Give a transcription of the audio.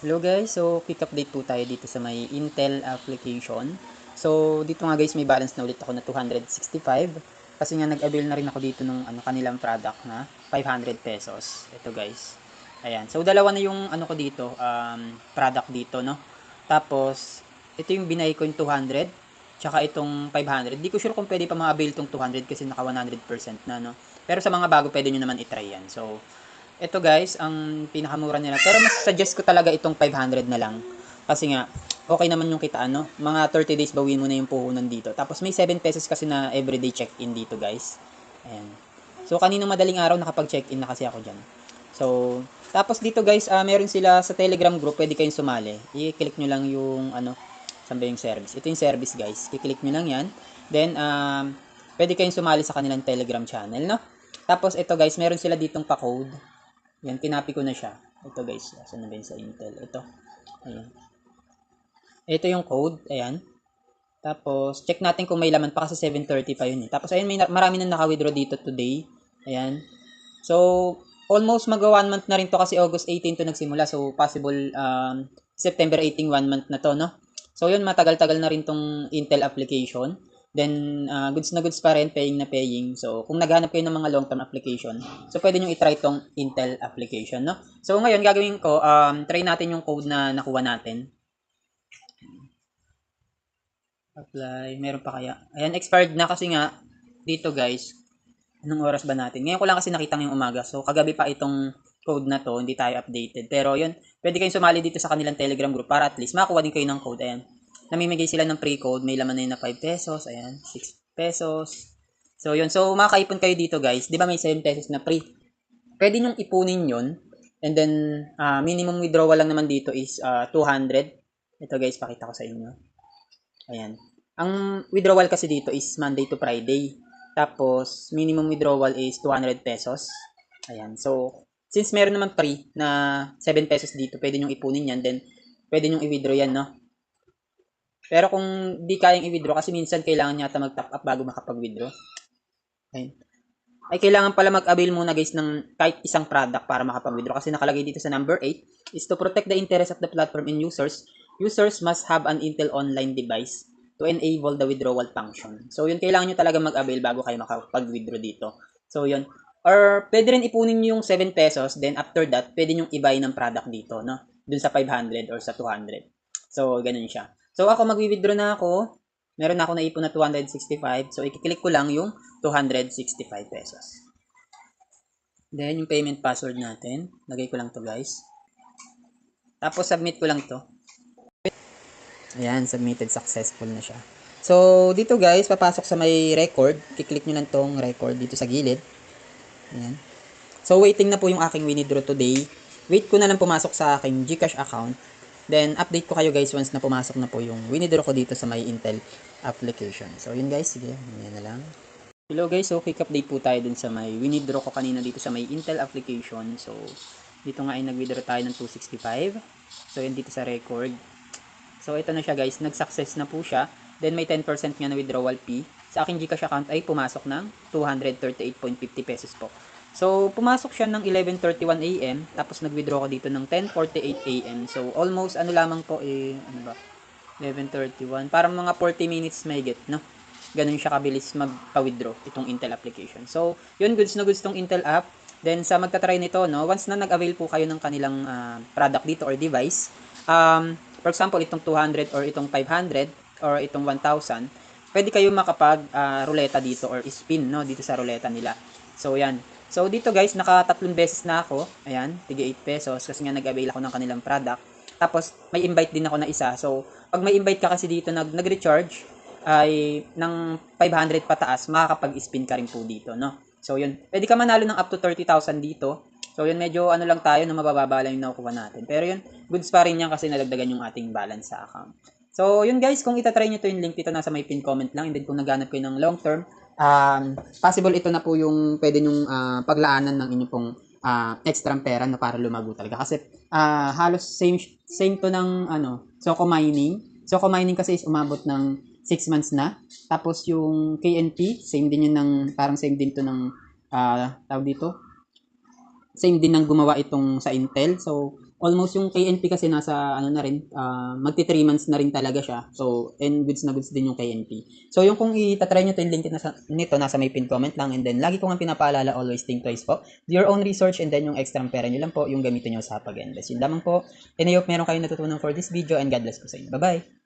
Hello guys, so quick update po tayo dito sa may Intel application. So dito nga guys may balance na ulit ako na 265 kasi nga nag-avail na rin ako dito ng kanilang product na 500 pesos. Ito guys. Ayan. So dalawa na yung ko dito, product dito, no. Tapos ito yung binay ko yung 200 tsaka itong 500. Di ko sure kung pwede pa ma-avail tong 200 kasi naka 100% na, no. Pero sa mga bago pwede nyo naman i-try yan. So ito guys, ang pinakamura nila. Pero mas suggest ko talaga itong 500 na lang. Kasi nga, okay naman yung kitaan, no? Mga 30 days bawin mo na yung puhunan dito. Tapos may 7 pesos kasi na everyday check-in dito guys. Ayan. So kaninang madaling araw nakapag-check-in na kasi ako dyan. So, tapos dito guys, meron sila sa Telegram group, pwede kayong sumali. I-click nyo lang yung saan ba yung service. Ito yung service guys. I-click nyo lang yan. Then, pwede kayong sumali sa kanilang Telegram channel, no? Tapos ito guys, meron sila ditong pa-code. Yan, tinapi ko na siya. Ito guys, saan na ba yun sa Intel? Ito. Ayan. Ito yung code. Ayan. Tapos, check natin kung may laman pa kasi 7:30 pa yun eh. Tapos, ayan, marami na naka-withdraw dito today. Ayan. So, almost mag 1 month na rin to kasi August 18 to nagsimula. So, possible September 18, 1 month na to, no? So, yun, matagal-tagal na rin tong Intel application. Then, goods na goods pa rin, paying na paying. So, kung naghanap kayo ng mga long-term application, so pwede nyo i-try tong Intel application, no? So, ngayon, gagawin ko, try natin yung code na nakuha natin. Apply, meron pa kaya? Ayan, expired na kasi nga, dito guys, anong oras ba natin? Ngayon ko lang kasi nakita ngayong umaga. So, kagabi pa itong code na to, hindi tayo updated. Pero, yun, pwede kayong sumali dito sa kanilang Telegram group para at least makakuha din kayo ng code. Ayan. Namimigay sila ng pre-code. May laman na yun na 5 pesos. Ayan. 6 pesos. So, yun. So, makakaipon kayo dito, guys. Di ba may 7 pesos na pre? Pwede nyong ipunin yun. And then, minimum withdrawal lang naman dito is 200. Ito, guys. Pakita ko sa inyo. Ayan. Ang withdrawal kasi dito is Monday to Friday. Tapos, minimum withdrawal is 200 pesos. Ayan. So, since meron naman free na 7 pesos dito, pwede nyong ipunin yan. Then, pwede nyong i-withdraw yan, no? Pero kung di kayang i-withdraw, kasi minsan kailangan nyata mag-top up bago makapag-withdraw. Ayan. Ay kailangan pala mag-avail muna guys ng kahit isang product para makapag-withdraw. Kasi nakalagay dito sa number 8 is to protect the interest of the platform and users. Users must have an Intel online device to enable the withdrawal function. So yun, kailangan nyo talaga mag-avail bago kayo makapag-withdraw dito. So yun. Or pwede rin ipunin nyo yung 7 pesos, then after that, pwede nyo i-buy ng product dito, no? Dun sa 500 or sa 200. So, ganun siya. So, ako mag-withdraw na ako. Meron na ako naipon na 265. So, i-click ko lang yung 265 pesos. Then, yung payment password natin. Lagay ko lang to guys. Tapos, submit ko lang to. Ayan, submitted successful na siya. So, dito guys, papasok sa may record. Kiklik nyo lang tong record dito sa gilid. Ayan. So, waiting na po yung aking withdraw today. Wait ko na lang pumasok sa aking GCash account. Then, update ko kayo guys once na pumasok na po yung withdraw ko dito sa may Intel application. So, yun guys. Sige, yan na lang. Hello guys, so quick update po tayo dun sa may winidraw ko kanina dito sa may Intel application. So, dito nga ay nag-withdraw tayo ng 265. So, yun dito sa record. So, ito na siya guys, nag-success na po siya. Then, may 10% nga na withdrawal fee. Sa aking GCash account ay pumasok ng 238.50 pesos po. So, pumasok siya ng 11:31 AM. Tapos, nag-withdraw ko dito ng 10:48 AM. So, almost ano lamang po ano ba? 11:31. Parang mga 40 minutes may get, no? Ganun siya kabilis magpa-withdraw itong Intel application. So, yun, goods na goods tong Intel app. Then, sa magta-try nito, no, once na nag-avail po kayo ng kanilang product dito or device, for example, itong 200 or itong 500 or itong 1,000, pwede kayo makapag ruleta dito or spin, no, dito sa ruleta nila. So, yan. So, dito guys, nakatatlong beses na ako. Ayan, tiga 8 pesos kasi nga nag-avail ako ng kanilang product. Tapos, may invite din ako na isa. So, pag may invite ka kasi dito nag-recharge, ay ng 500 pataas, makakapag-spin ka rin po dito, no? So, yun. Pwede ka manalo ng up to 30,000 dito. So, yun, medyo ano lang tayo, na mabababa lang yung nakukuha natin. Pero yun, goods pa rin yan kasi nalagdagan yung ating balance sa account. So, yun guys, kung itatry nyo to yung link dito, nasa may pin comment lang. And then, kung naghanap kayo ng long term, possible ito na po yung pwede nyong paglaanan ng inyong pong extra pera na para lumago talaga. Kasi halos same to ng Soko Mining. Soko Mining kasi is umabot ng 6 months na. Tapos yung KNP, same din yun ng, parang same din to ng, tawag dito, Same din ng gumawa itong sa Intel. So, almost yung KNP kasi nasa ano na rin, magti 3 months na rin talaga siya. So, and goods na goods din yung KNP. So, yung kung itatry nyo to yung link nito, nasa may pin comment lang. And then, lagi ko nga pinapaalala, always think twice po. Do your own research and then yung extra pera nyo lang po, yung gamitin nyo sa pag-invest. Yun lamang po. And I hope meron kayong natutunan for this video and God bless po sa inyo. Bye-bye!